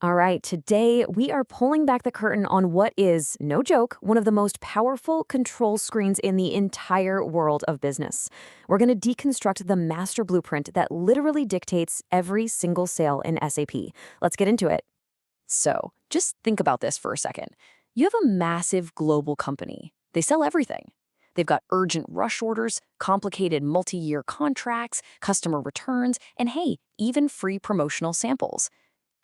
All right, today we are pulling back the curtain on what is, no joke, one of the most powerful control screens in the entire world of business. We're going to deconstruct the master blueprint that literally dictates every single sale in SAP. Let's get into it. So, just think about this for a second. You have a massive global company. They sell everything. They've got urgent rush orders, complicated multi-year contracts, customer returns, and hey, even free promotional samples.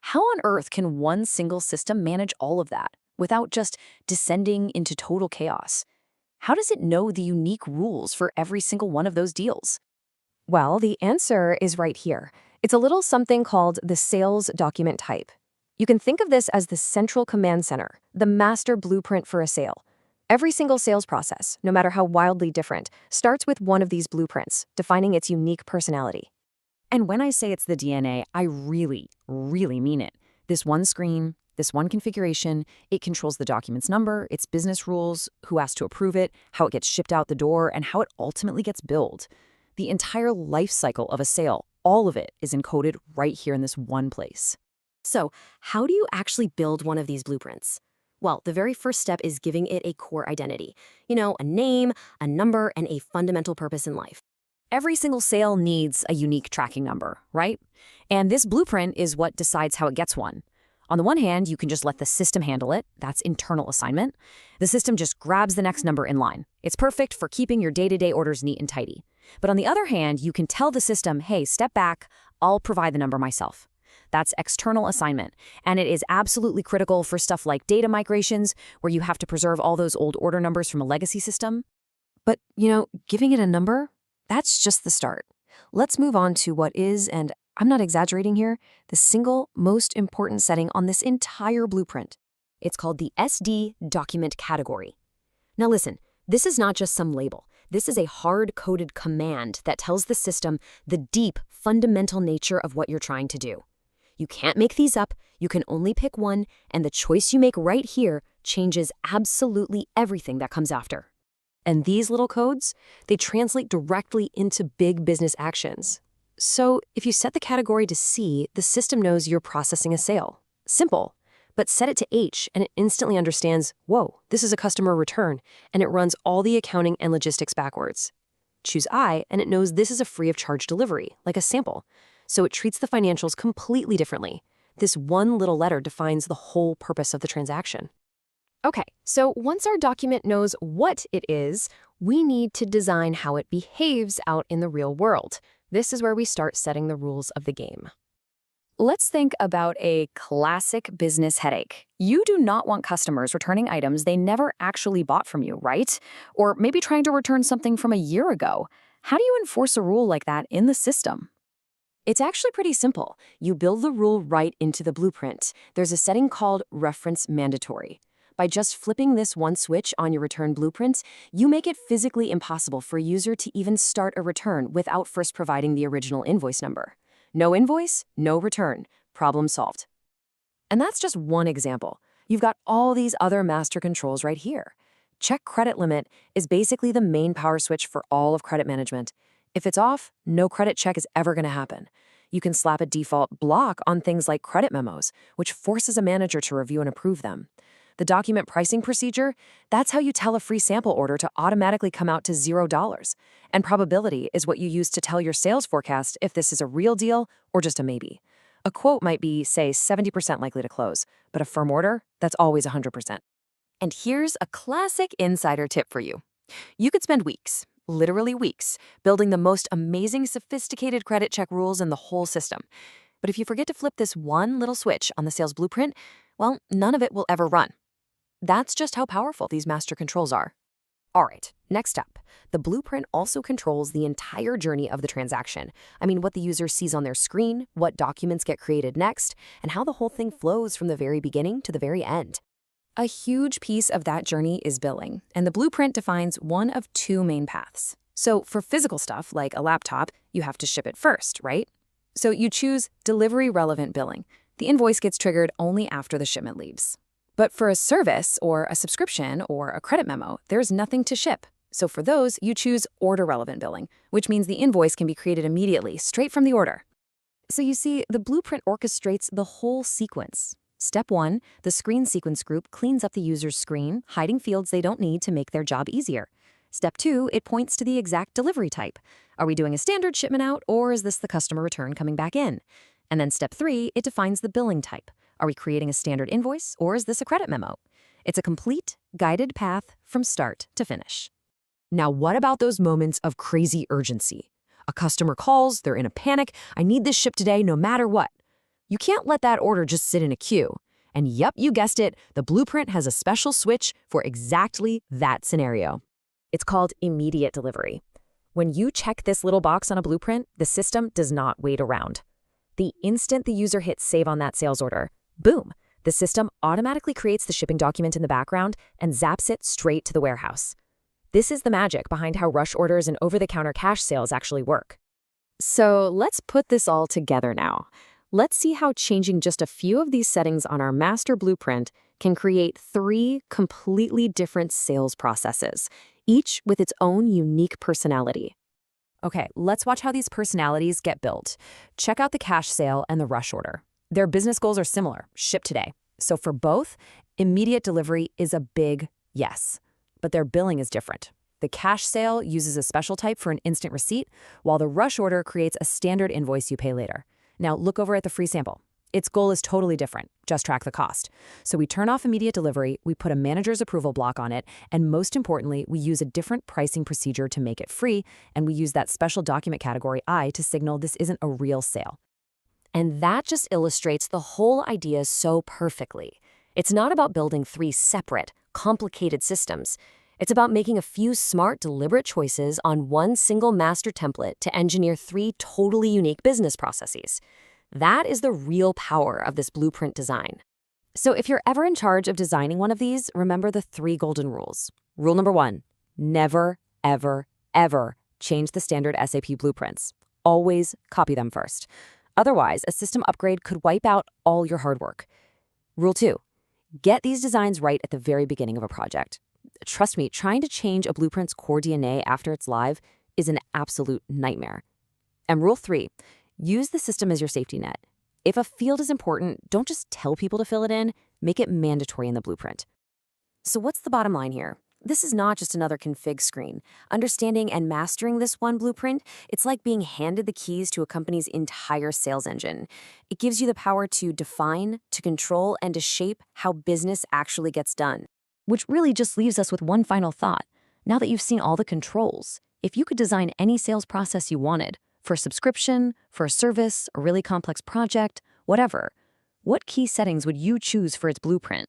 How on earth can one single system manage all of that without just descending into total chaos? How does it know the unique rules for every single one of those deals? Well, the answer is right here. It's a little something called the sales document type. You can think of this as the central command center, the master blueprint for a sale. Every single sales process, no matter how wildly different, starts with one of these blueprints, defining its unique personality. And when I say it's the DNA, I really, really mean it. This one screen, this one configuration, it controls the document's number, its business rules, who has to approve it, how it gets shipped out the door, and how it ultimately gets billed. The entire life cycle of a sale, all of it is encoded right here in this one place. So, how do you actually build one of these blueprints? Well, the very first step is giving it a core identity. A name, a number, and a fundamental purpose in life. Every single sale needs a unique tracking number, right? And this blueprint is what decides how it gets one. On the one hand, you can just let the system handle it. That's internal assignment. The system just grabs the next number in line. It's perfect for keeping your day-to-day orders neat and tidy. But on the other hand, you can tell the system, hey, step back, I'll provide the number myself. That's external assignment, and it is absolutely critical for stuff like data migrations, where you have to preserve all those old order numbers from a legacy system. But, giving it a number, that's just the start. Let's move on to what is, and I'm not exaggerating here, the single most important setting on this entire blueprint. It's called the SD document category. Now listen, this is not just some label. This is a hard-coded command that tells the system the deep, fundamental nature of what you're trying to do. You can't make these up, you can only pick one, and the choice you make right here changes absolutely everything that comes after. And these little codes, they translate directly into big business actions. So if you set the category to C, the system knows you're processing a sale. Simple. But set it to H, and it instantly understands, whoa, this is a customer return, and it runs all the accounting and logistics backwards. Choose I, and it knows this is a free of charge delivery, like a sample. So it treats the financials completely differently. This one little letter defines the whole purpose of the transaction. Okay, so once our document knows what it is, we need to design how it behaves out in the real world. This is where we start setting the rules of the game. Let's think about a classic business headache. You do not want customers returning items they never actually bought from you, right? Or maybe trying to return something from a year ago. How do you enforce a rule like that in the system? It's actually pretty simple. You build the rule right into the blueprint. There's a setting called reference mandatory. By just flipping this one switch on your return blueprint, you make it physically impossible for a user to even start a return without first providing the original invoice number. No invoice, no return. Problem solved. And that's just one example. You've got all these other master controls right here. Check credit limit is basically the main power switch for all of credit management. If it's off, no credit check is ever going to happen. You can slap a default block on things like credit memos, which forces a manager to review and approve them. The document pricing procedure, that's how you tell a free sample order to automatically come out to $0. And probability is what you use to tell your sales forecast if this is a real deal or just a maybe. A quote might be, say, 70% likely to close, but a firm order, that's always 100%. And here's a classic insider tip for you. You could spend weeks, literally weeks, building the most amazing sophisticated credit check rules in the whole system. But if you forget to flip this one little switch on the sales blueprint, well, none of it will ever run. That's just how powerful these master controls are. All right, next up, the blueprint also controls the entire journey of the transaction. I mean, what the user sees on their screen, what documents get created next, and how the whole thing flows from the very beginning to the very end. A huge piece of that journey is billing, and the blueprint defines one of two main paths. So for physical stuff, like a laptop, you have to ship it first, right? So you choose delivery relevant billing. The invoice gets triggered only after the shipment leaves. But for a service or a subscription or a credit memo, there's nothing to ship. So for those, you choose order-relevant billing, which means the invoice can be created immediately, straight from the order. So you see, the blueprint orchestrates the whole sequence. Step 1, the screen sequence group cleans up the user's screen, hiding fields they don't need to make their job easier. Step 2, it points to the exact delivery type. Are we doing a standard shipment out, or is this the customer return coming back in? And then step 3, it defines the billing type. Are we creating a standard invoice, or is this a credit memo? It's a complete, guided path from start to finish. Now, what about those moments of crazy urgency? A customer calls, they're in a panic, I need this shipped today no matter what. You can't let that order just sit in a queue. And yep, you guessed it, the Blueprint has a special switch for exactly that scenario. It's called immediate delivery. When you check this little box on a Blueprint, the system does not wait around. The instant the user hits save on that sales order, boom, the system automatically creates the shipping document in the background and zaps it straight to the warehouse. This is the magic behind how rush orders and over-the-counter cash sales actually work. So let's put this all together now. Let's see how changing just a few of these settings on our master Blueprint can create 3 completely different sales processes, each with its own unique personality. Okay, let's watch how these personalities get built. Check out the cash sale and the rush order. Their business goals are similar, ship today. So for both, immediate delivery is a big yes. But their billing is different. The cash sale uses a special type for an instant receipt, while the rush order creates a standard invoice you pay later. Now look over at the free sample. Its goal is totally different, just track the cost. So we turn off immediate delivery, we put a manager's approval block on it, and most importantly, we use a different pricing procedure to make it free, and we use that special document category I to signal this isn't a real sale. And that just illustrates the whole idea so perfectly. It's not about building 3 separate, complicated systems. It's about making a few smart, deliberate choices on one single master template to engineer 3 totally unique business processes. That is the real power of this Blueprint design. So if you're ever in charge of designing one of these, remember the 3 golden rules. Rule number 1, never, ever, ever change the standard SAP blueprints. Always copy them first. Otherwise, a system upgrade could wipe out all your hard work. Rule 2, get these designs right at the very beginning of a project. Trust me, trying to change a Blueprint's core DNA after it's live is an absolute nightmare. And rule 3, use the system as your safety net. If a field is important, don't just tell people to fill it in, make it mandatory in the Blueprint. So what's the bottom line here? This is not just another config screen. Understanding and mastering this one Blueprint, it's like being handed the keys to a company's entire sales engine. It gives you the power to define, to control, and to shape how business actually gets done. Which really just leaves us with one final thought. Now that you've seen all the controls, if you could design any sales process you wanted, for a subscription, for a service, a really complex project, whatever, what key settings would you choose for its Blueprint?